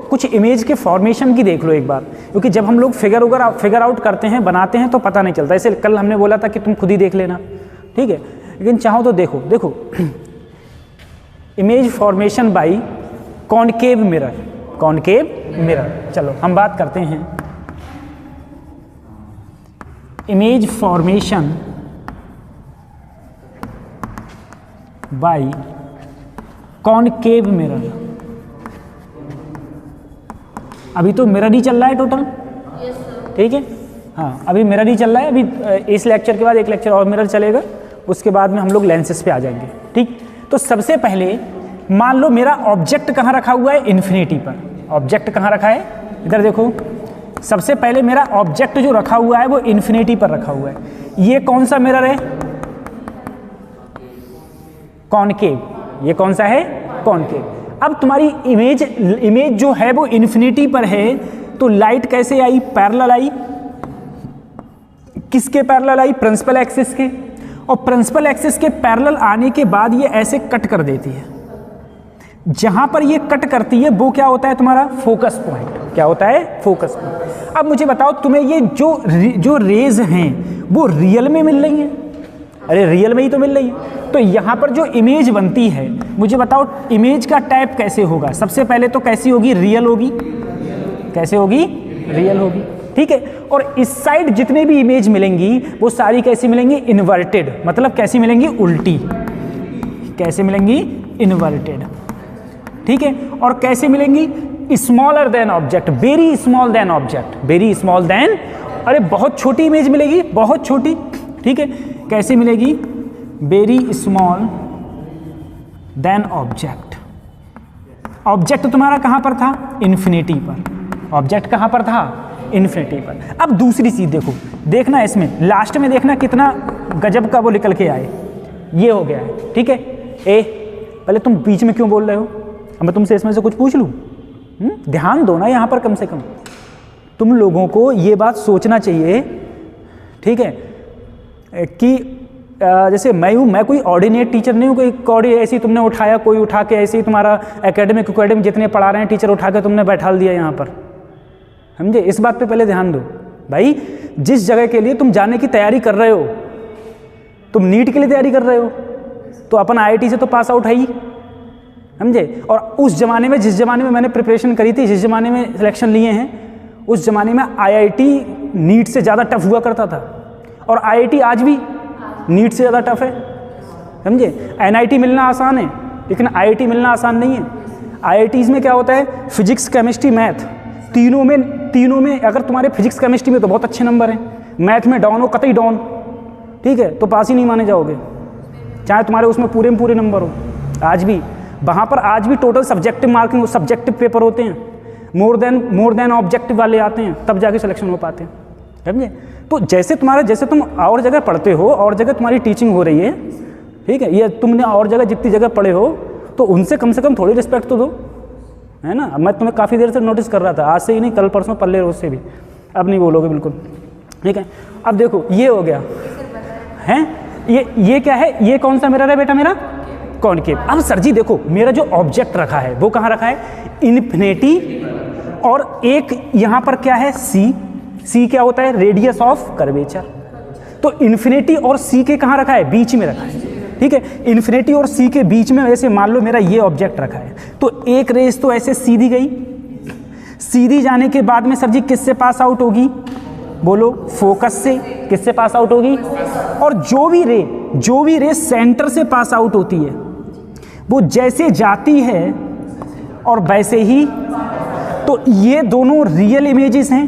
कुछ इमेज के फॉर्मेशन की देख लो एक बार, क्योंकि जब हम लोग फिगर आउट करते हैं, बनाते हैं तो पता नहीं चलता। इसे कल हमने बोला था कि तुम खुद ही देख लेना, ठीक है, लेकिन चाहो तो देखो image formation by concave mirror. चलो हम बात करते हैं image formation by concave mirror. अभी तो मिरर ही चल रहा है टोटल, ठीक है, हाँ अभी मिरर ही चल रहा है। अभी इस लेक्चर के बाद एक लेक्चर और मिरर चलेगा, उसके बाद में हम लोग लेंसेस पे आ जाएंगे, ठीक। तो सबसे पहले मान लो मेरा ऑब्जेक्ट कहाँ रखा हुआ है, इन्फिनिटी पर। ऑब्जेक्ट कहाँ रखा है, इधर देखो। सबसे पहले मेरा ऑब्जेक्ट जो रखा हुआ है वो इन्फिनिटी पर रखा हुआ है। ये कौन सा मिरर है, कॉनकेव। ये कौन सा है, कॉनकेव। अब तुम्हारी इमेज जो है वो इन्फिनिटी पर है, तो लाइट कैसे आई, पैरेलल आई। किसके पैरेलल आई, प्रिंसिपल एक्सिस के। और प्रिंसिपल एक्सिस के पैरेलल आने के बाद ये ऐसे कट कर देती है। जहां पर ये कट करती है वो क्या होता है, तुम्हारा फोकस पॉइंट। क्या होता है, फोकस पॉइंट। अब मुझे बताओ तुम्हें ये जो रेज हैं वो रियल में मिल रही हैं? अरे रियल में ही तो मिल रही है। तो यहाँ पर जो इमेज बनती है, मुझे बताओ इमेज का टाइप कैसे होगा। सबसे पहले तो कैसी होगी, रियल होगी। कैसे होगी, रियल होगी, ठीक है। और इस साइड जितने भी इमेज मिलेंगी वो सारी कैसी मिलेंगी, इन्वर्टेड। मतलब कैसी मिलेंगी, उल्टी। कैसे मिलेंगी, इन्वर्टेड, ठीक है। और कैसे मिलेंगी, smaller than object, very small than object, very small than. अरे बहुत छोटी इमेज मिलेगी, बहुत छोटी, ठीक है। कैसे मिलेगी, very small than object. Object तुम्हारा कहां पर था, इन्फिनिटी पर। ऑब्जेक्ट कहां पर था, इन्फिनिटी पर। अब दूसरी चीज देखो, देखना इसमें लास्ट में देखना कितना गजब का वो निकल के आए। ये हो गया है, ठीक है। ए पहले तुम बीच में क्यों बोल रहे हो, मैं तुमसे इसमें से कुछ पूछ लूं? ध्यान दो ना यहाँ पर, कम से कम तुम लोगों को ये बात सोचना चाहिए, ठीक है, कि जैसे मैं हूँ, मैं कोई ऑर्डिनेट टीचर नहीं हूँ। कोई ऐसे ही तुमने उठाया, कोई उठा के ऐसे ही तुम्हारा एकेडमिक जितने पढ़ा रहे हैं टीचर उठा के तुमने बैठा दिया यहाँ पर, समझे। इस बात पे पहले ध्यान दो भाई। जिस जगह के लिए तुम जाने की तैयारी कर रहे हो, तुम नीट के लिए तैयारी कर रहे हो, तो अपन IIT से तो पास आउट है ही, समझे। और उस जमाने में, जिस जमाने में मैंने प्रिपरेशन करी थी, जिस जमाने में सिलेक्शन लिए हैं, उस जमाने में IIT नीट से ज़्यादा टफ हुआ करता था। और IIT आज भी नीट से ज़्यादा टफ है, समझे। NIT मिलना आसान है, लेकिन IIT मिलना आसान नहीं है। IITs में क्या होता है, फिजिक्स, केमिस्ट्री, मैथ, तीनों में अगर तुम्हारे फिजिक्स केमिस्ट्री में तो बहुत अच्छे नंबर हैं, मैथ में डाउन हो, कतई डाउन, ठीक है, तो पास ही नहीं माने जाओगे, चाहे तुम्हारे उसमें पूरे में पूरे नंबर हो। आज भी वहाँ पर आज भी total subjective marking, subjective paper होते हैं, मोर देन ऑब्जेक्टिव वाले आते हैं, तब जाके सिलेक्शन हो पाते हैं, समझे। तो जैसे तुम और जगह पढ़ते हो, और जगह तुम्हारी टीचिंग हो रही है, ठीक है, ये तुमने और जगह जितनी जगह पढ़े हो, तो उनसे कम से कम थोड़ी रिस्पेक्ट तो दो, है ना। मैं तुम्हें काफ़ी देर से नोटिस कर रहा था, आज से ही नहीं, कल परसों पल्ले रोज से भी। अब नहीं बोलोगे बिल्कुल, ठीक है। अब देखो ये हो गया है, ये क्या है, ये कौन सा मिरर है बेटा, मेरा कॉनकेव। अब सर जी देखो, मेरा जो ऑब्जेक्ट रखा है वो कहाँ रखा है, इन्फिनिटी। और एक यहाँ पर क्या है, सी क्या होता है, रेडियस ऑफ कर्वेचर। तो इन्फिनिटी और सी के कहाँ रखा है, बीच में रखा है, ठीक है। इन्फिनिटी और सी के बीच में वैसे मान लो मेरा ये ऑब्जेक्ट रखा है, तो एक रेस तो ऐसे सीधी गई, सीधी जाने के बाद में सर जी किससे पास आउट होगी, बोलो, फोकस से। किससे पास आउट होगी, और जो भी रे सेंटर से पास आउट होती है, वो जैसे जाती है और वैसे ही, तो ये दोनों रियल इमेजेस हैं,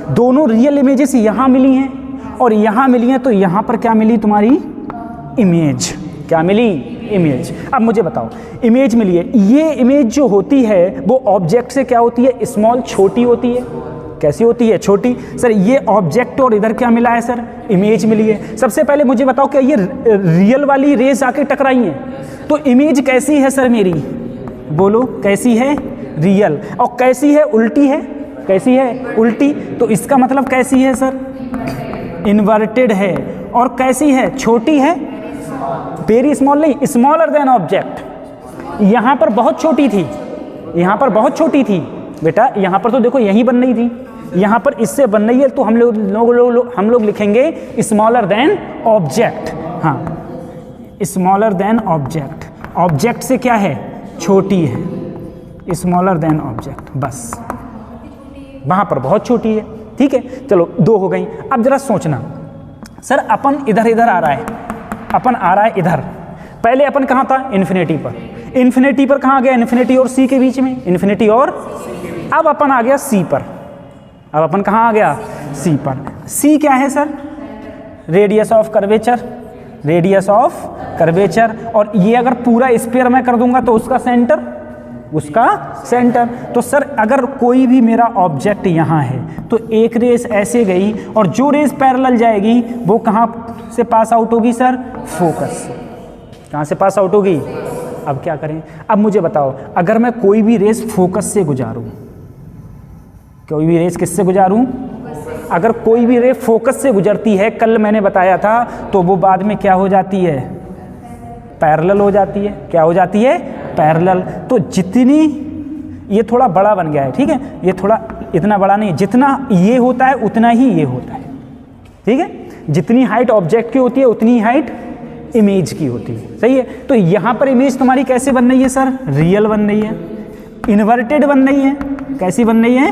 दोनों रियल इमेजेस यहाँ मिली हैं और यहाँ मिली हैं, तो यहाँ पर क्या मिली तुम्हारी, इमेज। क्या मिली, इमेज। अब मुझे बताओ, इमेज मिली है, ये इमेज जो होती है वो ऑब्जेक्ट से क्या होती है, स्मॉल, छोटी होती है। कैसी होती है, छोटी। सर ये ऑब्जेक्ट और इधर क्या मिला है सर, इमेज मिली है। सबसे पहले मुझे बताओ, क्या ये रियल वाली रेज आके टकराई हैं, तो इमेज कैसी है सर मेरी, बोलो, कैसी है, रियल। और कैसी है, उल्टी है। कैसी है, उल्टी। तो इसका मतलब कैसी है सर, इन्वर्टेड है। और कैसी है, छोटी है, वेरी स्मॉल नहीं, स्मॉलर देन ऑब्जेक्ट। यहाँ पर बहुत छोटी थी, यहाँ पर बहुत छोटी थी, बेटा यहाँ पर तो देखो यही बन रही थी, यहाँ पर इससे बन रही है, तो हम लोग लिखेंगे स्मॉलर देन ऑब्जेक्ट। हाँ, स्मॉलर देन ऑब्जेक्ट, ऑब्जेक्ट से क्या है, छोटी है, स्मॉलर देन ऑब्जेक्ट, बस वहाँ पर बहुत छोटी है। ठीक है, चलो 2 हो गई। अब जरा सोचना, सर अपन इधर इधर आ रहा है, अपन आ रहा है इधर, पहले अपन कहाँ था, इन्फिनिटी पर, इन्फिनिटी पर कहाँ गया, इन्फिनिटी और सी के बीच में, इन्फिनिटी और, अब अपन आ गया सी पर, अब अपन कहाँ आ गया, सी पर। सी क्या है sir, radius of curvature, radius of curvature, और ये अगर पूरा स्फीयर मैं कर दूंगा तो उसका सेंटर, उसका सेंटर। तो सर अगर कोई भी मेरा ऑब्जेक्ट यहाँ है तो एक रेस ऐसे गई और जो रेस पैरेलल जाएगी वो कहाँ से पास आउट होगी सर, फोकस, कहाँ से पास आउट होगी। अब क्या करें, अब मुझे बताओ, अगर मैं कोई भी रेस फोकस से गुजारूं, कोई भी रेस किससे गुजारूं, अगर कोई भी रे फोकस से गुजरती है, कल मैंने बताया था, तो वो बाद में क्या हो जाती है, पैरेलल हो जाती है। क्या हो जाती है, पैरेलल। तो जितनी, ये थोड़ा बड़ा बन गया है, ठीक है, ये थोड़ा इतना बड़ा नहीं, जितना ये होता है उतना ही ये होता है। ठीक है, जितनी हाइट ऑब्जेक्ट की होती है उतनी हाइट इमेज की होती है। सही है, तो यहाँ पर इमेज तुम्हारी कैसे बन रही है सर, रियल बन रही है, इन्वर्टेड बन रही है। कैसी बन रही है,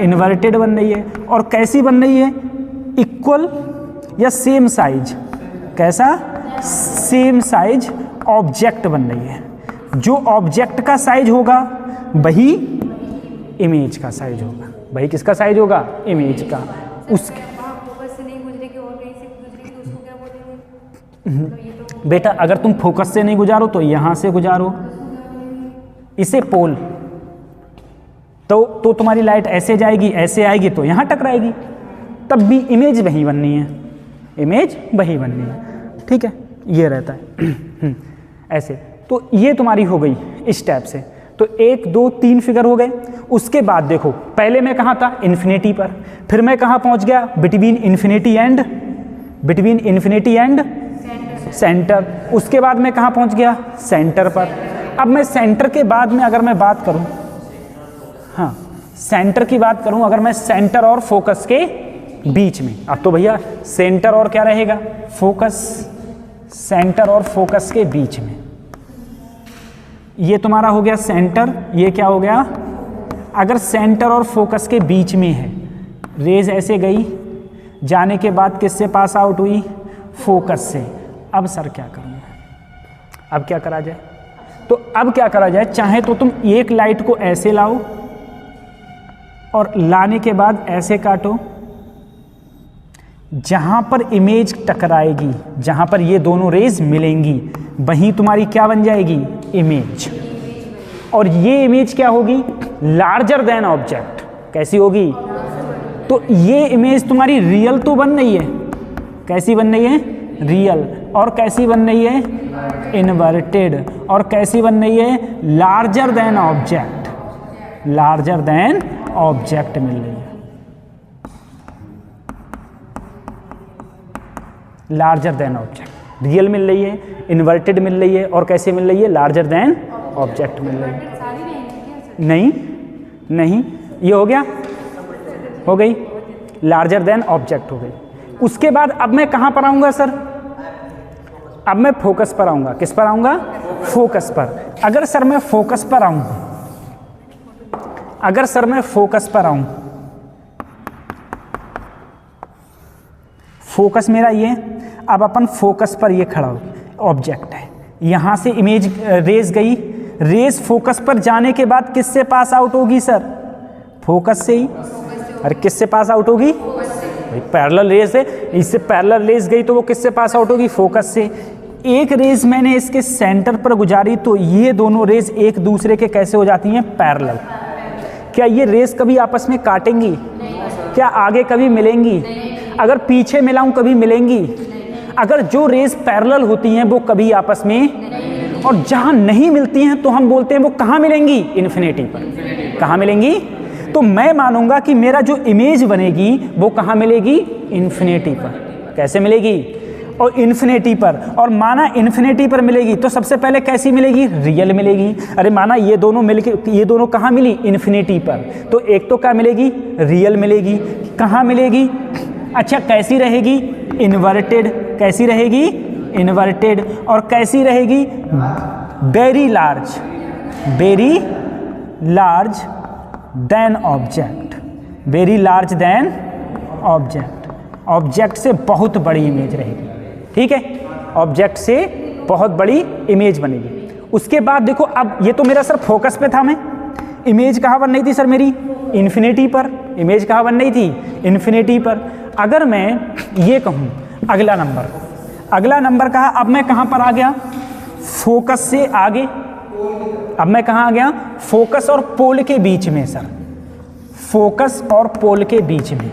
इन्वर्टेड बन रही है। और कैसी बन रही है, इक्वल या सेम साइज, कैसा, सेम साइज ऑब्जेक्ट बन रही है। जो ऑब्जेक्ट का साइज होगा वही इमेज का साइज होगा, वही किसका साइज होगा, इमेज का। उसके बेटा अगर तुम फोकस से नहीं गुजारो तो यहाँ से गुजारो, इसे पोल, तो तुम्हारी लाइट ऐसे जाएगी, ऐसे आएगी तो यहाँ टकराएगी, तब भी इमेज वही बननी है, इमेज वही बननी है। ठीक है, ये रहता है ऐसे। तो ये तुम्हारी हो गई इस टाइप से। तो 1 2 3 फिगर हो गए। उसके बाद देखो, पहले मैं कहाँ था, इन्फिनिटी पर, फिर मैं कहाँ पहुँच गया, बिटवीन इन्फिनिटी एंड सेंटर। उसके बाद मैं कहाँ पहुँच गया, सेंटर पर। अब मैं सेंटर के बाद में अगर मैं बात करूँ, हाँ सेंटर की बात करूँ, अगर मैं सेंटर और फोकस के बीच में, अब तो भैया सेंटर और क्या रहेगा, फोकस, सेंटर और फोकस के बीच में, ये तुम्हारा हो गया सेंटर, ये क्या हो गया, अगर सेंटर और फोकस के बीच में है, रेज ऐसे गई, जाने के बाद किससे पास आउट हुई, फोकस से। अब सर क्या करूँगा, अब क्या करा जाए, तो अब क्या करा जाए, चाहे तो तुम एक लाइट को ऐसे लाओ और लाने के बाद ऐसे काटो, जहां पर इमेज टकराएगी, जहां पर ये दोनों रेज मिलेंगी, वहीं तुम्हारी क्या बन जाएगी, इमेज। और ये इमेज क्या होगी, लार्जर देन ऑब्जेक्ट। कैसी होगी, तो ये इमेज तुम्हारी रियल तो बन रही है, कैसी बन रही है, रियल। और कैसी बन रही है, इन्वर्टेड। और कैसी बन रही है, larger than object, larger than object मिल रही है, लार्जर देन ऑब्जेक्ट। रियल मिल रही है, इन्वर्टेड मिल रही है, और कैसे मिल रही है, लार्जर देन ऑब्जेक्ट मिल रही है। नहीं नहीं, ये हो गया, हो गई, लार्जर देन ऑब्जेक्ट हो गई। उसके बाद अब मैं कहाँ पर आऊँगा सर, अब मैं फोकस पर आऊँगा। किस पर आऊँगा, फोकस पर। अगर सर मैं फोकस पर आऊँ, अगर सर मैं फोकस पर आऊँ, फोकस मेरा ये, अब अपन फोकस पर ये खड़ा हो, ऑब्जेक्ट है, यहाँ से इमेज रेज गई, रेज फोकस पर जाने के बाद किससे पास आउट होगी सर, फोकस से ही। अरे किससे पास आउट होगी, भाई पैरेलल रेज है, इससे पैरेलल रेज गई तो वो किससे पास आउट होगी, फोकस से। एक रेज मैंने इसके सेंटर पर गुजारी तो ये दोनों रेज एक दूसरे के कैसे हो जाती हैं, पैरेलल। क्या ये रेज कभी आपस में काटेंगी, क्या आगे कभी मिलेंगी, अगर पीछे मिलाऊं कभी मिलेंगी। अगर जो रेज पैरेलल होती हैं वो कभी आपस में, और जहां नहीं मिलती हैं तो हम बोलते हैं वो कहाँ मिलेंगी, इन्फिनिटी पर। कहाँ मिलेंगी, तो मैं मानूंगा कि मेरा जो इमेज बनेगी वो कहाँ मिलेगी, इन्फिनिटी पर। कैसे मिलेगी, और इन्फिनिटी पर, और माना इन्फिनिटी पर मिलेगी तो सबसे पहले कैसी मिलेगी? रियल मिलेगी। अरे माना ये दोनों मिलके, ये दोनों कहाँ मिली? इन्फिनिटी पर, तो एक तो क्या मिलेगी? रियल मिलेगी। कहाँ मिलेगी? अच्छा, कैसी रहेगी? इन्वर्टेड। कैसी रहेगी? इन्वर्टेड। और कैसी रहेगी? Very large, very large than object, very large than object. Object से बहुत बड़ी इमेज रहेगी, ठीक है, ऑब्जेक्ट से बहुत बड़ी इमेज बनेगी। उसके बाद देखो, अब ये तो मेरा सर फोकस पे था, मैं इमेज कहाँ बन रही थी सर मेरी? इन्फिनिटी पर। इमेज कहाँ बन रही थी? इन्फिनिटी पर। अगर मैं ये कहूँ अगला नंबर, अगला नंबर कहा, अब मैं कहाँ पर आ गया? फोकस से आगे। अब मैं कहाँ आ गया? फोकस और पोल के बीच में सर, फोकस और पोल के बीच में।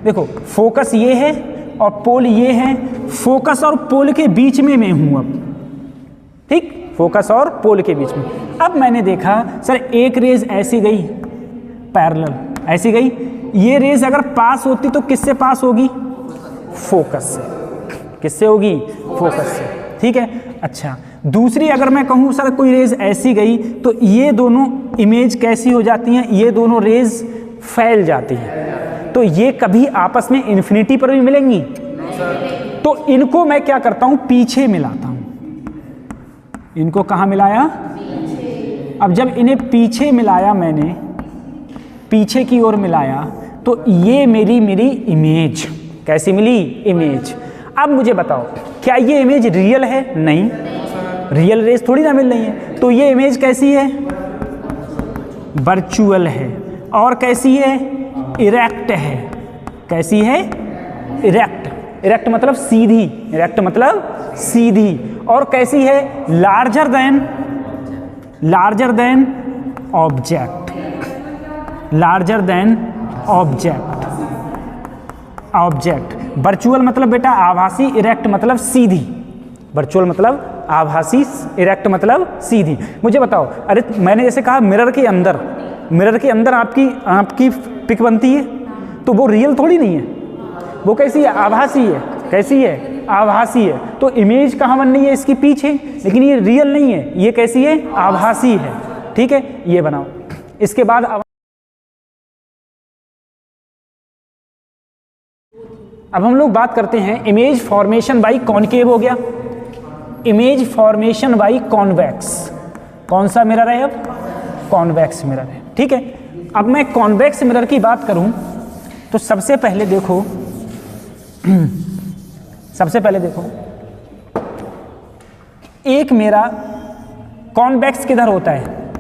देखो फोकस ये है और पोल ये है, फोकस और पोल के बीच में मैं हूं अब, ठीक, फोकस और पोल के बीच में। अब मैंने देखा सर एक रेज ऐसी गई पैरेलल, ऐसी गई, ये रेज अगर पास होती तो किससे पास होगी? फोकस से। किससे होगी? फोकस से, ठीक है। अच्छा, दूसरी अगर मैं कहूँ सर कोई रेज ऐसी गई तो ये दोनों इमेज कैसी हो जाती हैं? ये दोनों रेज फैल जाती हैं, तो ये कभी आपस में इन्फिनिटी पर भी मिलेंगी? तो इनको मैं क्या करता हूं? पीछे मिलाता हूं। इनको कहां मिलाया? अब जब इन्हें पीछे मिलाया मैंने, पीछे की ओर मिलाया, तो ये मेरी इमेज कैसी मिली? इमेज। अब मुझे बताओ, क्या ये इमेज रियल है? नहीं, रियल रेज थोड़ी ना मिल रही है। तो ये इमेज कैसी है? वर्चुअल है। और कैसी है? इरेक्ट है। कैसी है? इरेक्ट। इरेक्ट मतलब सीधी, इरेक्ट मतलब सीधी। और कैसी है? Larger than object, larger than object. Object. Virtual मतलब बेटा आभासी, इरेक्ट मतलब सीधी। वर्चुअल मतलब आभासी, इरेक्ट मतलब सीधी। मुझे बताओ, अरे मैंने जैसे कहा मिरर के अंदर, मिरर के अंदर आपकी पिक बनती है, तो वो रियल थोड़ी नहीं है, वो कैसी है? आभासी है। कैसी है? आभासी है। तो इमेज कहाँ बन रही है? इसकी पीछे, लेकिन ये रियल नहीं है, ये कैसी है? आभासी है, ठीक है। ये बनाओ। इसके बाद अब हम लोग बात करते हैं इमेज फॉर्मेशन बाई कॉनकेव हो गया, इमेज फॉर्मेशन बाई कॉन्वेक्स। कौन सा मिरर है? अब कॉन्वेक्स मिरर है, ठीक है। अब मैं कॉन्वेक्स मिरर की बात करूं तो सबसे पहले देखो सबसे पहले देखो, एक मेरा कॉन्वेक्स किधर होता है?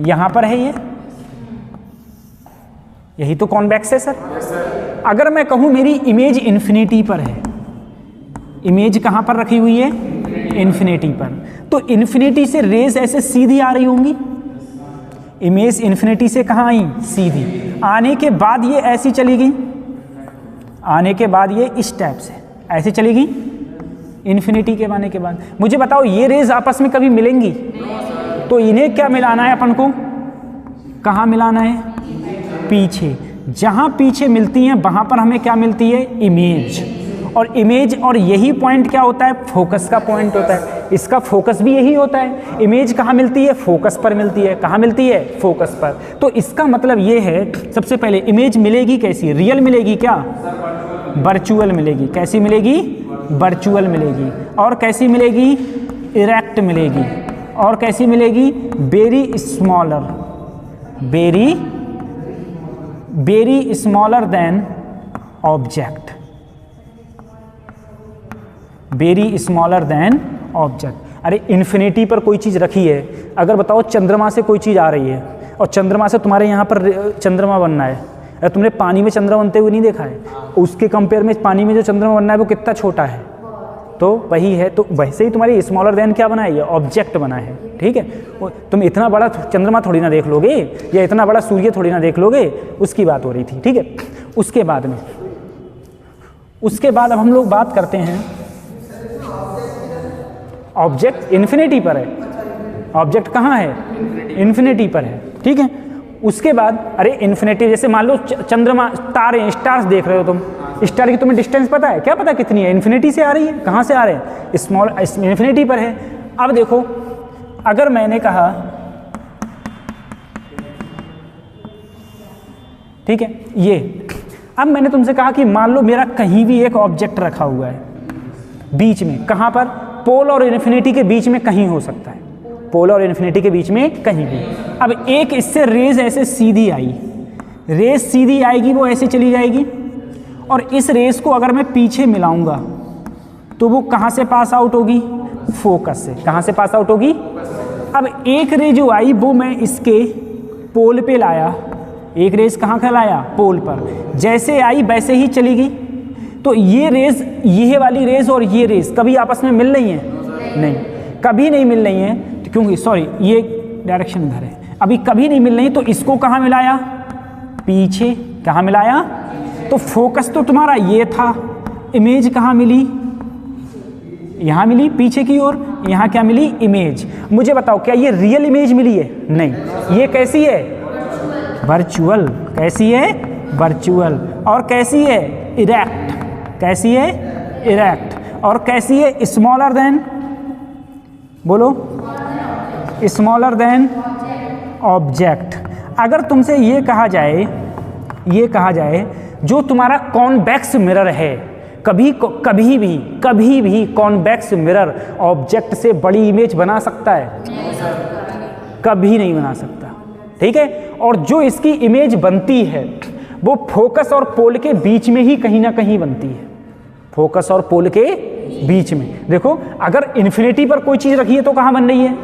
यहां पर है, ये यही तो कॉन्वेक्स है सर। अगर मैं कहूं मेरी इमेज इन्फिनिटी पर है, इमेज कहां पर रखी हुई है? इन्फिनिटी पर, तो इन्फिनिटी से रेज ऐसे सीधी आ रही होंगी। इमेज इन्फिनिटी से कहां आई? सीधी। आने के बाद ये ऐसी चली गई, आने के बाद ये इस टाइप से ऐसे चली गई इन्फिनिटी के आने के बाद। मुझे बताओ ये रेज आपस में कभी मिलेंगी? तो इन्हें क्या मिलाना है अपन को? कहां मिलाना है? पीछे। जहां पीछे मिलती हैं वहां पर हमें क्या मिलती है? इमेज। और इमेज, और यही पॉइंट क्या होता है? फोकस का पॉइंट होता है। इसका फोकस भी यही होता है। इमेज कहाँ मिलती है? फोकस पर मिलती है। कहाँ मिलती है? फोकस पर। तो इसका मतलब ये है, सबसे पहले इमेज मिलेगी कैसी? रियल मिलेगी क्या? वर्चुअल मिलेगी। कैसी मिलेगी? वर्चुअल मिलेगी। और कैसी मिलेगी? इरेक्ट मिलेगी। और कैसी मिलेगी? Very smaller, very smaller than object, very smaller than object. अरे इन्फिनिटी पर कोई चीज़ रखी है, अगर बताओ चंद्रमा से कोई चीज़ आ रही है और चंद्रमा से तुम्हारे यहाँ पर चंद्रमा बनना है, अरे तुमने पानी में चंद्रमा बनते हुए नहीं देखा है, उसके कंपेयर में पानी में जो चंद्रमा बनना है वो कितना छोटा है, तो वही है। तो वैसे ही तुम्हारी स्मॉलर देन क्या बना है? ये ऑब्जेक्ट बना है, ठीक है। तुम इतना बड़ा चंद्रमा थोड़ी ना देख लोगे, या इतना बड़ा सूर्य थोड़ी ना देख लोगे, उसकी बात हो रही थी, ठीक है। उसके बाद अब हम लोग बात करते हैं, ऑब्जेक्ट इन्फिनिटी पर है, ऑब्जेक्ट कहाँ है? इन्फिनिटी पर है, ठीक है। उसके बाद अरे इन्फिनिटी, जैसे मान लो चंद्रमा, तारे, स्टार्स देख रहे हो तुम, स्टार की तुम्हें डिस्टेंस पता है? क्या पता कितनी है? इन्फिनिटी से आ रही है। कहाँ से आ रहे हैं? स्मॉल इन्फिनिटी पर है। अब देखो, अगर मैंने कहा, ठीक है, ये अब मैंने तुमसे कहा कि मान लो मेरा कहीं भी एक ऑब्जेक्ट रखा हुआ है बीच में, कहाँ पर? पोल और इन्फिनिटी के बीच में कहीं हो सकता है, पोल और इन्फिनिटी के बीच में कहीं भी। अब एक इससे रेज ऐसे सीधी आई, रेज सीधी आएगी, वो ऐसे चली जाएगी, और इस रेज को अगर मैं पीछे मिलाऊंगा तो वो कहाँ से पास आउट होगी? फोकस से। कहाँ से पास आउट होगी? अब एक रे जो आई वो मैं इसके पोल पे लाया, एक रेज कहाँ का लाया? पोल पर। जैसे आई वैसे ही चली गई। तो ये रेज, ये वाली रेज और ये रेज कभी आपस में मिल रही हैं? नहीं, कभी नहीं मिल रही हैं, क्योंकि सॉरी ये डायरेक्शन इधर है, अभी कभी नहीं मिल रही। तो इसको कहाँ मिलाया? पीछे। कहाँ मिलाया? तो फोकस तो तुम्हारा ये था, इमेज कहाँ मिली? यहाँ मिली पीछे की ओर। यहाँ क्या मिली? इमेज। मुझे बताओ, क्या ये रियल इमेज मिली है? नहीं। ये कैसी है? वर्चुअल। कैसी है? वर्चुअल। और कैसी है? इरेक्ट। कैसी है? इरेक्ट। और कैसी है? स्मॉलर देन, बोलो, स्मॉलर देन ऑब्जेक्ट। अगर तुमसे ये कहा जाए जो तुम्हारा कॉन्वेक्स मिरर है, कभी भी कॉन्वेक्स मिरर ऑब्जेक्ट से बड़ी इमेज बना सकता है? कभी नहीं बना सकता, ठीक है। और जो इसकी इमेज बनती है वो फोकस और पोल के बीच में ही कहीं ना कहीं बनती है, फोकस और पोल के बीच में। देखो, अगर इन्फिनिटी पर कोई चीज रखी है तो कहाँ बन रही है?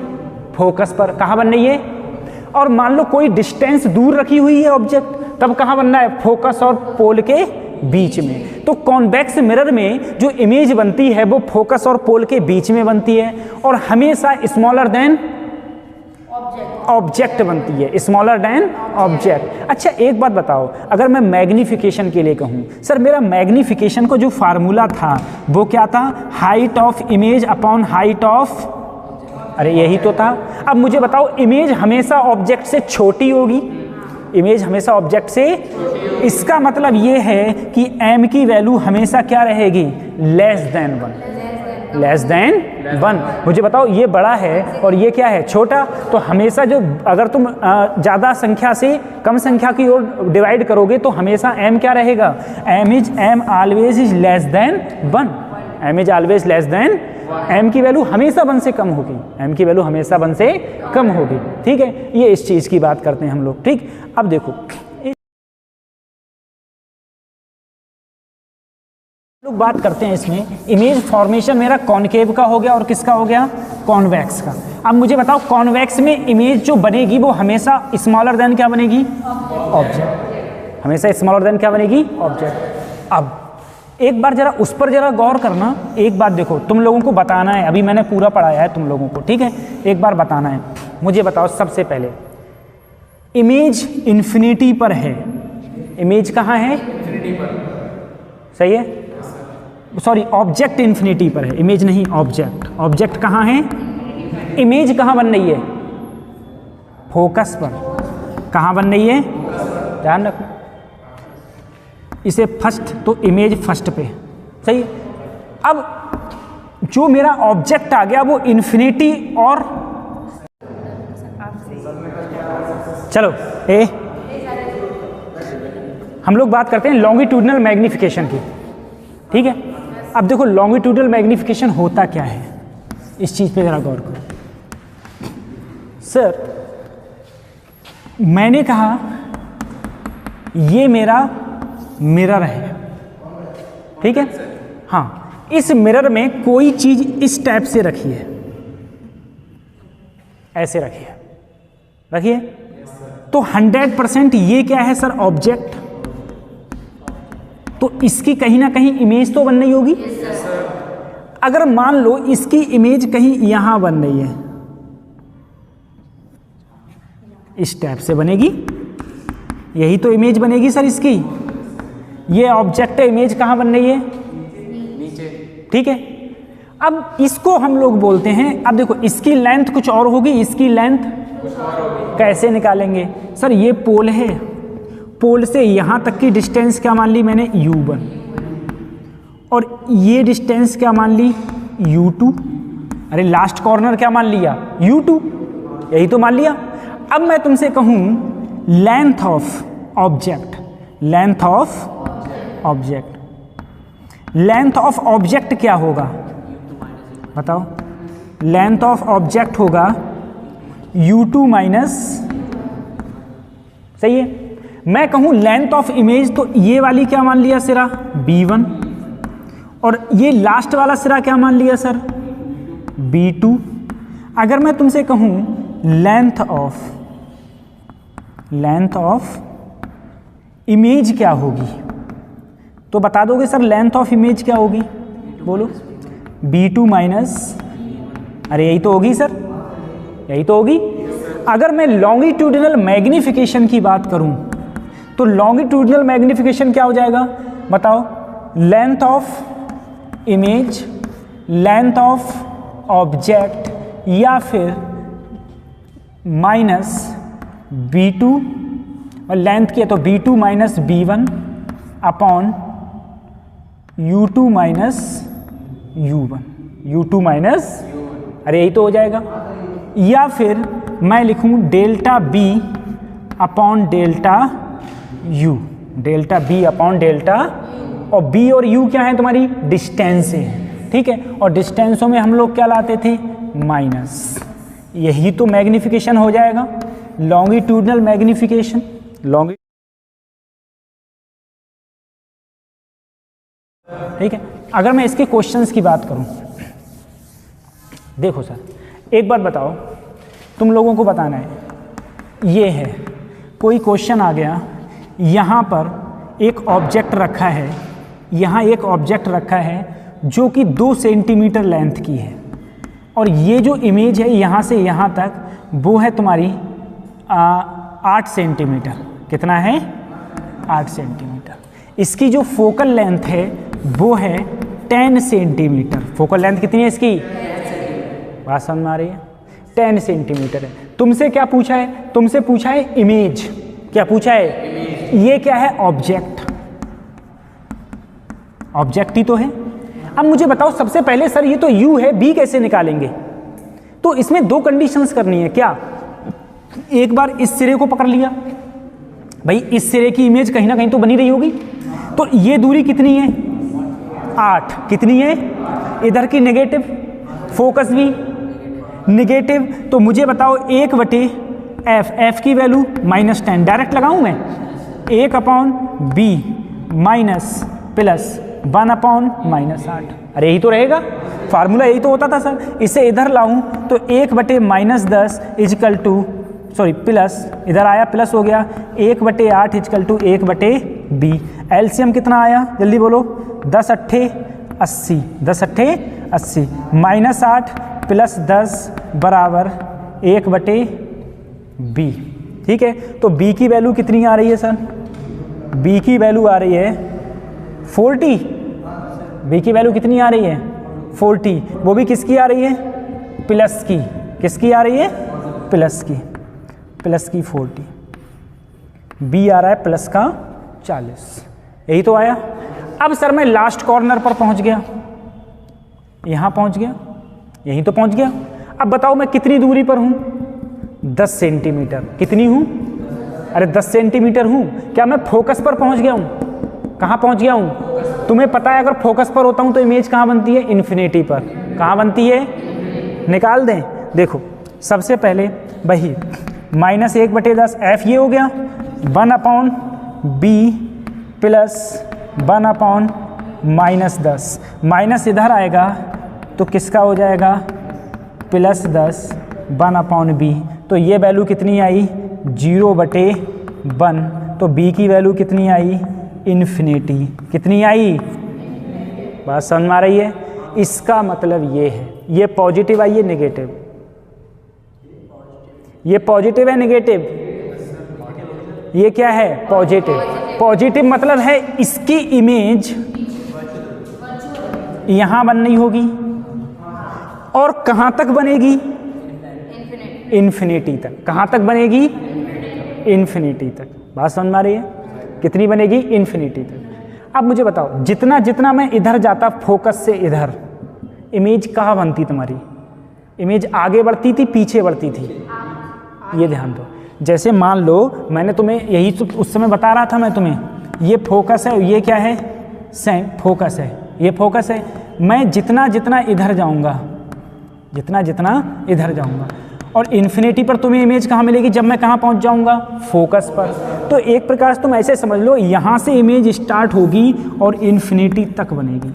फोकस पर। कहाँ बन रही है? और मान लो कोई डिस्टेंस दूर रखी हुई है ऑब्जेक्ट, तब कहाँ बनना है? फोकस और पोल के बीच में। तो कॉन्वेक्स मिरर में जो इमेज बनती है वो फोकस और पोल के बीच में बनती है, और हमेशा स्मॉलर देन ऑब्जेक्ट बनती है, स्मॉलर देन ऑब्जेक्ट। अच्छा, एक बात बताओ, अगर मैं मैग्निफिकेशन के लिए कहूँ, सर मेरा मैग्निफिकेशन को जो फार्मूला था वो क्या था? Height of image upon height of, अरे यही तो था। अब मुझे बताओ, इमेज हमेशा ऑब्जेक्ट से छोटी होगी, इमेज हमेशा ऑब्जेक्ट से, इसका मतलब ये है कि m की वैल्यू हमेशा क्या रहेगी? Less than 1, less than 1। मुझे बताओ, ये बड़ा है और ये क्या है? छोटा। तो हमेशा जो, अगर तुम ज़्यादा संख्या से कम संख्या की ओर डिवाइड करोगे तो हमेशा m क्या रहेगा? m always is less than 1, m is always less than, m की वैल्यू हमेशा 1 से कम होगी, m की वैल्यू हमेशा 1 से कम होगी, ठीक है। ये इस चीज़ की बात करते हैं हम लोग, ठीक। अब देखो, लोग बात करते हैं इसमें, इमेज फॉर्मेशन मेरा कॉनकेव का हो गया और किसका हो गया? कॉन्वेक्स का। अब मुझे बताओ, कॉन्वेक्स में इमेज जो बनेगी वो हमेशा स्मॉलर देन क्या बनेगी? ऑब्जेक्ट। हमेशा स्मॉलर देन क्या बनेगी? ऑब्जेक्ट। अब एक बार जरा उस पर जरा गौर करना। एक बात देखो, तुम लोगों को बताना है, अभी मैंने पूरा पढ़ाया है तुम लोगों को, ठीक है। एक बार बताना है। मुझे बताओ, सबसे पहले इमेज इन्फिनिटी पर है, इमेज कहाँ है? सही है, सॉरी, ऑब्जेक्ट इन्फिनिटी पर है, इमेज नहीं ऑब्जेक्ट। ऑब्जेक्ट कहाँ है? इमेज कहाँ बन रही है? फोकस पर। कहाँ बन रही है? ध्यान रखो, इसे फर्स्ट, तो इमेज फर्स्ट पे, सही। अब जो मेरा ऑब्जेक्ट आ गया वो इन्फिनिटी और, चलो हम लोग बात करते हैं लॉन्गिट्यूडनल मैग्निफिकेशन की, ठीक है। अब देखो, लॉन्गिट्यूडनल मैग्निफिकेशन होता क्या है, इस चीज़ पे ज़रा गौर करो। सर मैंने कहा ये मेरा मिरर है, ठीक है। हाँ, इस मिरर में कोई चीज़ इस टाइप से रखी है, ऐसे रखी है, रखिए। तो 100% ये क्या है सर? ऑब्जेक्ट। तो इसकी कहीं ना कहीं इमेज तो बन रही होगी। अगर मान लो इसकी इमेज कहीं यहां बन रही है, इस टाइप से बनेगी, यही तो इमेज बनेगी सर इसकी। ये ऑब्जेक्ट है, इमेज कहां बन रही है? नीचे, ठीक है। अब इसको हम लोग बोलते हैं, अब देखो इसकी लेंथ कुछ और होगी, इसकी लेंथ कैसे निकालेंगे? सर ये पोल है, पोल से यहां तक की डिस्टेंस क्या मान ली मैंने? u1। और ये डिस्टेंस क्या मान ली, u2। अरे लास्ट कॉर्नर क्या मान लिया, u2, यही तो मान लिया। अब मैं तुमसे कहूं length of object, length of object, length of object क्या होगा बताओ। लेंथ ऑफ ऑब्जेक्ट होगा u2 माइनस, सही है। मैं कहूं लेंथ ऑफ इमेज, तो ये वाली क्या मान लिया सिरा, b1, और ये लास्ट वाला सिरा क्या मान लिया सर, b2। अगर मैं तुमसे कहूं लेंथ ऑफ इमेज क्या होगी, तो बता दोगे सर लेंथ ऑफ इमेज क्या होगी, बोलो। b2 माइनस, अरे यही तो होगी सर, यही तो होगी। अगर मैं लॉन्गिट्यूडिनल मैग्निफिकेशन की बात करूं, तो लॉन्गिट्यूडिनल मैग्निफिकेशन क्या हो जाएगा बताओ, length of image, length of object, या फिर माइनस b2, और लेंथ की है तो b2 minus b1 upon u2 minus u1, u2 minus, अरे यही तो हो जाएगा। या फिर मैं लिखूं delta b upon delta u, delta b upon delta, और b और u क्या है तुम्हारी, डिस्टेंस है, ठीक है। और डिस्टेंसों में हम लोग क्या लाते थे, माइनस, यही तो मैग्निफिकेशन हो जाएगा, लॉन्गिट्यूडनल मैग्निफिकेशन। ठीक है। अगर मैं इसके क्वेश्चंस की बात करूं, देखो सर एक बात बताओ, तुम लोगों को बताना है, ये है कोई क्वेश्चन आ गया, यहाँ पर एक ऑब्जेक्ट रखा है, यहाँ एक ऑब्जेक्ट रखा है जो कि 2 सेंटीमीटर लेंथ की है, और ये जो इमेज है यहाँ से यहाँ तक वो है तुम्हारी 8 सेंटीमीटर, कितना है 8 सेंटीमीटर। इसकी जो फोकल लेंथ है वो है 10 सेंटीमीटर। फोकल लेंथ कितनी है इसकी, बात समझ में आ रही है, 10 सेंटीमीटर है। तुमसे क्या पूछा है, तुमसे पूछा है इमेज, क्या पूछा है, ये क्या है, ऑब्जेक्ट, ऑब्जेक्ट ही तो है। अब मुझे बताओ सबसे पहले सर ये तो u है, b कैसे निकालेंगे, तो इसमें 2 कंडीशंस करनी है, क्या, एक बार इस सिरे को पकड़ लिया, भाई इस सिरे की इमेज कहीं ना कहीं तो बनी रही होगी, तो ये दूरी कितनी है 8, कितनी है, इधर की नेगेटिव, फोकस भी नेगेटिव, तो मुझे बताओ 1/f, f की वैल्यू -10, डायरेक्ट लगाऊं मैं, 1 upon b minus plus 1 upon -8, अरे यही तो रहेगा, फार्मूला यही तो होता था सर। इसे इधर लाऊं तो 1/-10 इजकल टू, सॉरी प्लस, इधर आया प्लस हो गया, 1/8 इजकल टू 1/b। एलसीएम कितना आया जल्दी बोलो, 10 अट्ठे 80, 10 अट्ठे 80, -8 प्लस 10 बराबर 1/b, ठीक है। तो b की वैल्यू कितनी आ रही है सर, b की वैल्यू आ रही है 40, b की वैल्यू कितनी आ रही है 40, वो भी किसकी आ रही है, प्लस की, किसकी आ रही है, प्लस की, प्लस की 40, b आ रहा है प्लस का 40, यही तो आया। अब सर मैं लास्ट कॉर्नर पर पहुंच गया, यहां पहुंच गया, यहीं तो पहुंच गया। अब बताओ मैं कितनी दूरी पर हूं, 10 सेंटीमीटर, कितनी हूं, अरे 10 सेंटीमीटर हूं। क्या मैं फोकस पर पहुंच गया हूं, कहां पहुंच गया हूं, तुम्हें पता है अगर फोकस पर होता हूं तो इमेज कहां बनती है, इन्फिनिटी पर, कहां बनती है, निकाल दें। देखो सबसे पहले वही -1/10 f ये हो गया, 1 upon b plus 1 upon -10, minus इधर आएगा तो किसका हो जाएगा, +10 1 अपॉन b, तो ये वैल्यू कितनी आई 0/1, तो b की वैल्यू कितनी आई, इन्फिनिटी, कितनी आई, बात समझ में आ रही है। इसका मतलब ये है, ये पॉजिटिव आई, ये नेगेटिव, ये पॉजिटिव है नेगेटिव, ये क्या है पॉजिटिव, पॉजिटिव मतलब है इसकी इमेज यहां बननी होगी, और कहां तक बनेगी, इन्फिनिटी तक, कहां तक बनेगी, इन्फिनिटी तक, बात समझ में आ रही है, कितनी बनेगी, इन्फिनिटी तक। अब मुझे बताओ, जितना जितना मैं इधर जाता फोकस से इधर, इमेज कहाँ बनती तुम्हारी? इमेज आगे बढ़ती थी पीछे बढ़ती थी? ये ध्यान दो। जैसे मान लो मैंने तुम्हें यही उस समय बता रहा था मैं तुम्हें, ये फोकस है, ये क्या है? फोकस है, ये फोकस है। मैं जितना जितना इधर जाऊंगा, जितना जितना इधर जाऊंगा, और इन्फिनिटी पर तुम्हें इमेज कहाँ मिलेगी? जब मैं कहाँ पहुँच जाऊंगा? फोकस पर। तो एक प्रकार से तुम ऐसे समझ लो, यहाँ से इमेज स्टार्ट होगी और इन्फिनिटी तक बनेगी।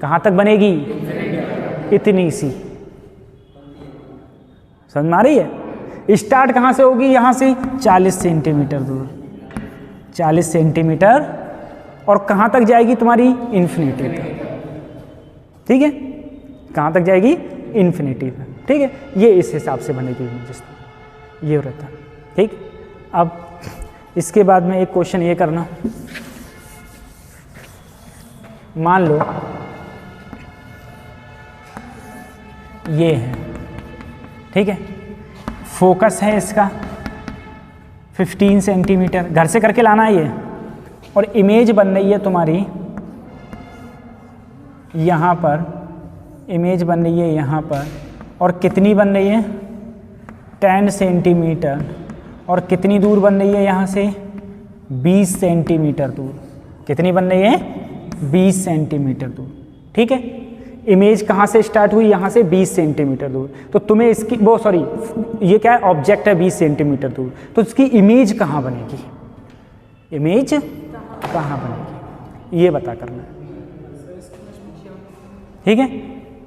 कहाँ तक बनेगी? इतनी सी। समझ में आ रही है? स्टार्ट कहाँ से होगी? यहाँ से 40 सेंटीमीटर दूर, 40 सेंटीमीटर, और कहाँ तक जाएगी तुम्हारी? इन्फिनिटी तक। ठीक है, कहाँ तक जाएगी? इन्फिनिटी तक। ठीक है, ये इस हिसाब से बनेगी इमेज, ये रहता है। ठीक, अब इसके बाद में एक क्वेश्चन ये करना, मान लो ये है, ठीक है, फोकस है इसका 15 सेंटीमीटर, घर से करके लाना है ये, और इमेज बन रही है तुम्हारी यहाँ पर, इमेज बन रही है यहाँ पर, और कितनी बन रही है? 10 सेंटीमीटर, और कितनी दूर बन रही है यहाँ से? 20 सेंटीमीटर दूर। कितनी बन रही है? 20 सेंटीमीटर दूर। ठीक है, इमेज कहाँ से स्टार्ट हुई? यहाँ से 20 सेंटीमीटर दूर। तो तुम्हें इसकी ये क्या है? ऑब्जेक्ट है 20 सेंटीमीटर दूर, तो इसकी इमेज कहाँ बनेगी? इमेज कहाँ बनेगी ये बता करना है। ठीक है,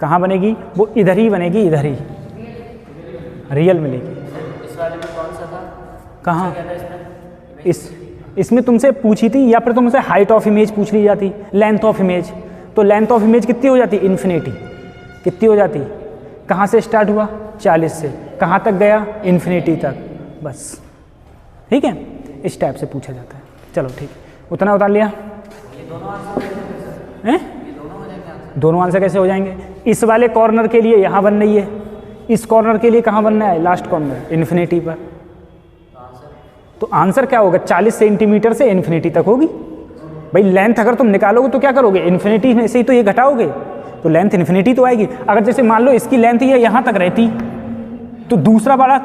कहाँ बनेगी? वो इधर ही बनेगी, इधर ही रियल मिलेगी। इस वाले में कौन सा था? कहाँ? इसमें तुमसे पूछी थी, या फिर तुमसे हाइट ऑफ इमेज पूछ ली जाती, लेंथ ऑफ इमेज। तो लेंथ ऑफ इमेज कितनी हो जाती? इन्फिनिटी। कितनी हो जाती? कहाँ से स्टार्ट हुआ? 40 से। कहाँ तक गया? इन्फिनिटी तक। बस, ठीक है, इस टाइप से पूछा जाता है। चलो ठीक, उतना उतार लिया। दोनों आंसर कैसे हो जाएंगे? इस वाले कॉर्नर के लिए यहाँ बन रही है, इस कॉर्नर के लिए कहाँ बनना है? लास्ट कॉर्नर, इन्फिनिटी पर। तो आंसर क्या होगा? 40 सेंटीमीटर से इन्फिनिटी तक होगी। भाई लेंथ अगर तुम निकालोगे तो क्या करोगे? इन्फिनिटी में से ही तो ये घटाओगे, तो लेंथ इन्फिनिटी तो आएगी। अगर जैसे मान लो इसकी लेंथ ये यहाँ तक रहती, तो दूसरा वाला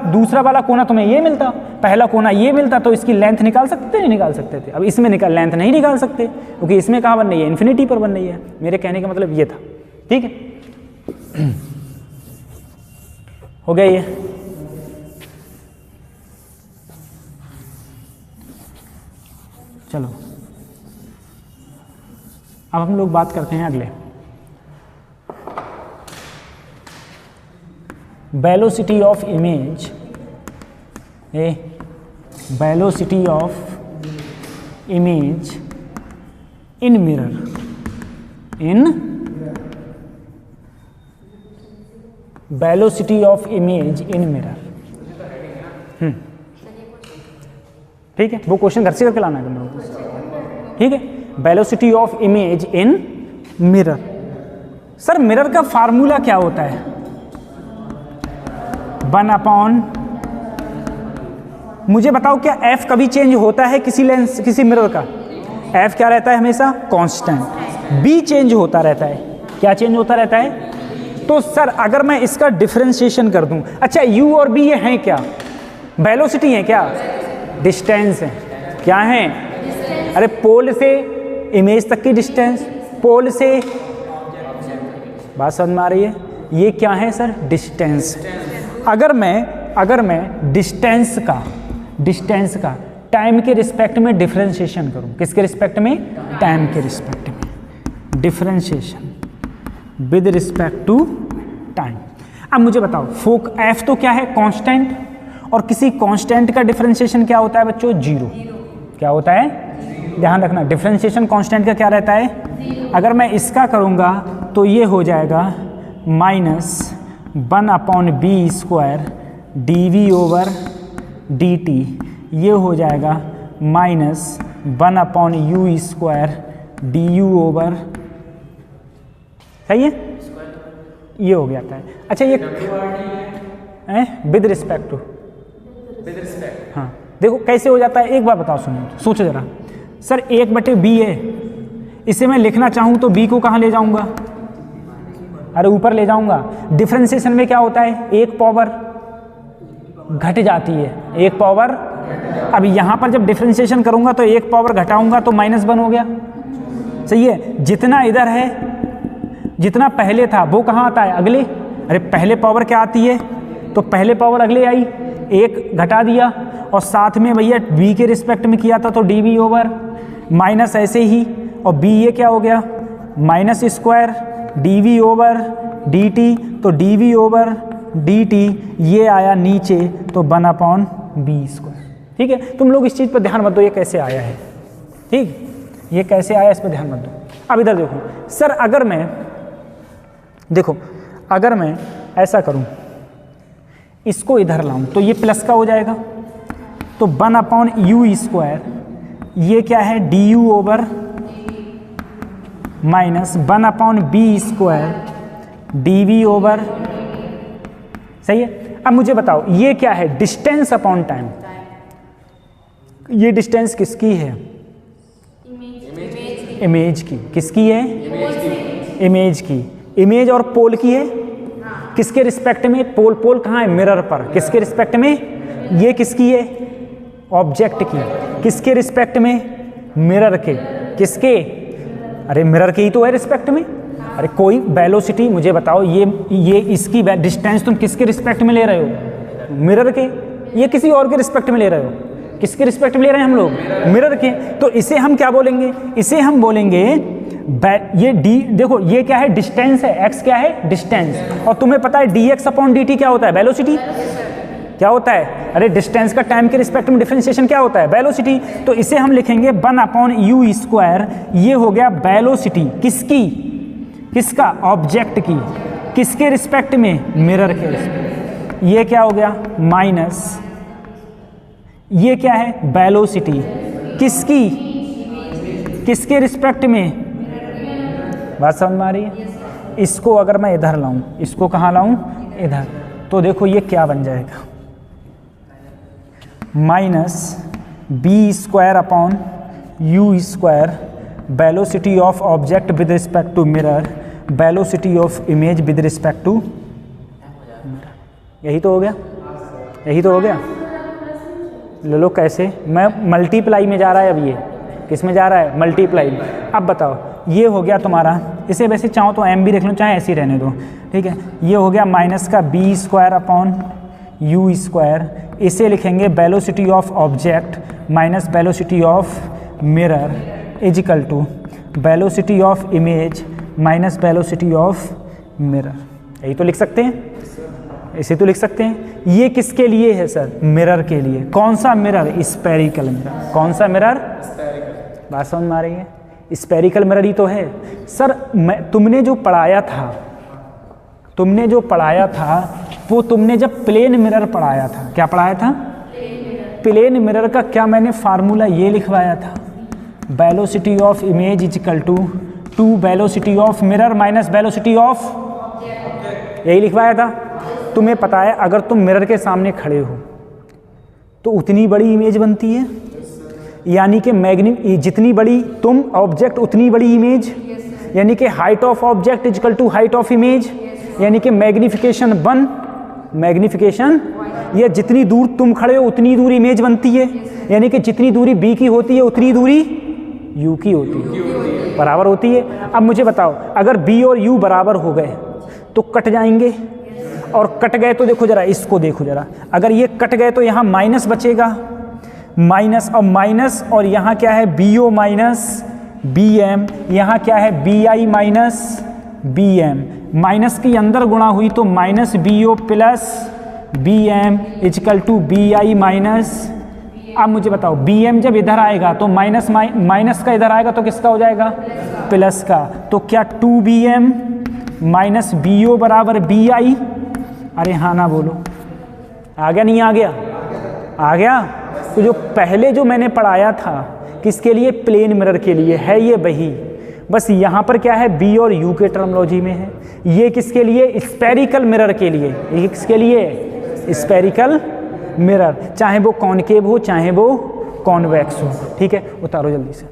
कोना तुम्हें ये मिलता, पहला कोना ये मिलता, तो इसकी लेंथ निकाल सकते नहीं निकाल सकते थे? अब इसमें लेंथ नहीं निकाल सकते, क्योंकि इसमें कहाँ बन रही है? इन्फिनिटी पर बन रही है। मेरे कहने का मतलब ये था। ठीक है, हो गया ये। चलो अब हम लोग बात करते हैं अगले, velocity of image, velocity of image in mirror, velocity of image in mirror. ठीक है, वो क्वेश्चन घर से करके लाना है तुम लोगों को। ठीक है, velocity of image in mirror. Sir mirror का फार्मूला क्या होता है? 1/, मुझे बताओ क्या f कभी चेंज होता है किसी लेंस, किसी मिरर का? f क्या रहता है? हमेशा कांस्टेंट। b चेंज होता रहता है। क्या चेंज होता रहता है? तो सर अगर मैं इसका डिफरेंशिएशन कर दूं, अच्छा u और b ये हैं क्या? वेलोसिटी है क्या? डिस्टेंस है। क्या है? अरे पोल से इमेज तक की डिस्टेंस, पोल से, बात समझ में आ रही है? ये क्या है सर? डिस्टेंस। अगर मैं डिस्टेंस का टाइम के रिस्पेक्ट में डिफरेंशिएशन करूं, किसके रिस्पेक्ट में? टाइम के रिस्पेक्ट में differentiation with respect to time. अब मुझे बताओ, एफ तो क्या है? कांस्टेंट, और किसी कांस्टेंट का डिफरेंशिएशन क्या होता है बच्चों? 0। क्या होता है? ध्यान रखना, डिफरेंशिएशन कांस्टेंट का क्या रहता है? अगर मैं इसका करूंगा तो ये हो जाएगा -1/b² dv/dt, ये हो जाएगा -1/u² du/, सही है? ये हो गया था। अच्छा ये विद रिस्पेक्ट टू, हाँ देखो कैसे हो जाता है, एक बार बताओ, सुनो, सोचो जरा। सर 1/b है, इसे मैं लिखना चाहूँ तो b को कहाँ ले जाऊँगा? अरे ऊपर ले जाऊँगा। डिफरेंशिएशन में क्या होता है? एक पावर घट जाती है, एक पावर। अब यहाँ पर जब डिफरेंशिएशन करूँगा तो एक पावर घटाऊँगा तो -1 हो गया, सही है। जितना इधर है, जितना पहले था वो कहाँ आता है? अगले। अरे पहले पावर क्या आती है? तो पहले पावर अगले आई, एक घटा दिया, और साथ में भैया b के रिस्पेक्ट में किया था तो dv ओवर माइनस ऐसे ही, और b ये क्या हो गया? -स्क्वायर dv ओवर dt, तो dv ओवर dt ये आया नीचे तो 1/b²। ठीक है, तुम लोग इस चीज़ पर ध्यान मत दो ये कैसे आया है, ठीक, ये कैसे आया इस पर ध्यान मत दो। अब इधर देखो सर, अगर मैं देखो अगर मैं ऐसा करूं, इसको इधर लाऊं तो ये प्लस का हो जाएगा, तो 1/u², ये क्या है? du over minus 1/b² dv over, सही है। अब मुझे बताओ ये क्या है? Distance upon time. ये डिस्टेंस किसकी है? इमेज की। किसकी है? इमेज की। इमेज और पोल की है, किसके रिस्पेक्ट में? पोल कहाँ है? मिरर पर। किसके रिस्पेक्ट में? ये किसकी है? ऑब्जेक्ट की। किसके रिस्पेक्ट में? मिरर के। किसके? अरे मिरर के ही तो है रिस्पेक्ट में। अरे कोई वेलोसिटी मुझे बताओ, ये इसकी डिस्टेंस तुम किसके रिस्पेक्ट में ले रहे हो? मिरर के। ये किसी और के रिस्पेक्ट में ले रहे हो? किसके रिस्पेक्ट में ले रहे हैं हम लोग? मिरर के। तो इसे हम क्या बोलेंगे? इसे हम बोलेंगे ये d, देखो ये क्या है? डिस्टेंस है। x क्या है? डिस्टेंस। और तुम्हें पता है dx/dt क्या होता है? वेलोसिटी। क्या होता है? अरे डिस्टेंस का टाइम के रिस्पेक्ट में डिफरेंशिएशन क्या होता है? वेलोसिटी। तो इसे हम लिखेंगे 1/u²। ये हो गया वेलोसिटी। किसकी? किसका? ऑब्जेक्ट की। किसके रिस्पेक्ट में? मिरर के रिस्पेक्ट। ये क्या हो गया? माइनस, ये क्या है? वेलोसिटी। किसकी? किसके रिस्पेक्ट में? बात समझ में आ रही है? इसको अगर मैं इधर लाऊं, इसको कहाँ लाऊं? इधर, तो देखो ये क्या बन जाएगा? -b²/u², velocity of object with respect to mirror, velocity of image with respect to. यही तो हो गया, यही तो हो गया। ले लो कैसे? मैं मल्टीप्लाई में जा रहा है अब। ये किस में जा रहा है? मल्टीप्लाई में। अब बताओ, ये हो गया तुम्हारा, इसे वैसे चाहो तो m भी रख लो, चाहे ऐसे ही रहने दो, ठीक है। ये हो गया -b²/u²। इसे लिखेंगे velocity of object minus velocity of mirror equal to velocity of image minus velocity of mirror. यही तो लिख सकते हैं, इसे तो लिख सकते हैं। ये किसके लिए है सर? मिरर के लिए। कौन सा मिरर? Spherical mirror. कौन सा मिरर? बात समझ में आ रही है? स्फेरिकल मिरर ही तो है सर। तुमने जो पढ़ाया था, वो तुमने जब प्लेन मिरर पढ़ाया था, क्या पढ़ाया था? प्लेन मिरर का क्या मैंने फार्मूला ये लिखवाया था? Velocity of image equal to velocity of mirror minus velocity of, यही लिखवाया था। तुम्हें पता है अगर तुम मिरर के सामने खड़े हो तो उतनी बड़ी इमेज बनती है, यानी कि जितनी बड़ी तुम ऑब्जेक्ट उतनी बड़ी इमेज, यानी कि height of object equal to height of image, यानी कि मैग्निफिकेशन 1 मैग्निफिकेशन, या जितनी दूर तुम खड़े हो उतनी दूर इमेज बनती है, यानी कि जितनी दूरी b की होती है उतनी दूरी u की होती है, बराबर होती है। अब मुझे बताओ अगर b और u बराबर हो गए तो कट जाएंगे, और कट गए तो देखो जरा, इसको देखो जरा, अगर ये कट गए तो यहाँ माइनस बचेगा, माइनस और माइनस, और यहाँ क्या है? bo माइनस bm, यहाँ क्या है? bi माइनस bm, माइनस की अंदर गुणा हुई तो minus bo plus bm equal to bi minus. अब मुझे बताओ bm जब इधर आएगा तो माइनस का इधर आएगा तो किसका हो जाएगा? प्लस का। तो क्या 2bm माइनस bo बराबर bi? अरे हाँ ना बोलो, आ गया नहीं आ गया? आ गया। तो जो पहले जो मैंने पढ़ाया था किसके लिए? प्लेन मिरर के लिए है ये वही, बस यहाँ पर क्या है? b और u के टर्मोलॉजी में है। ये किसके लिए? स्फेरिकल मिरर के लिए। ये किसके लिए? स्फेरिकल मिरर, चाहे वो कॉनकेव हो चाहे वो कॉन्वेक्स हो। ठीक है, उतारो जल्दी से।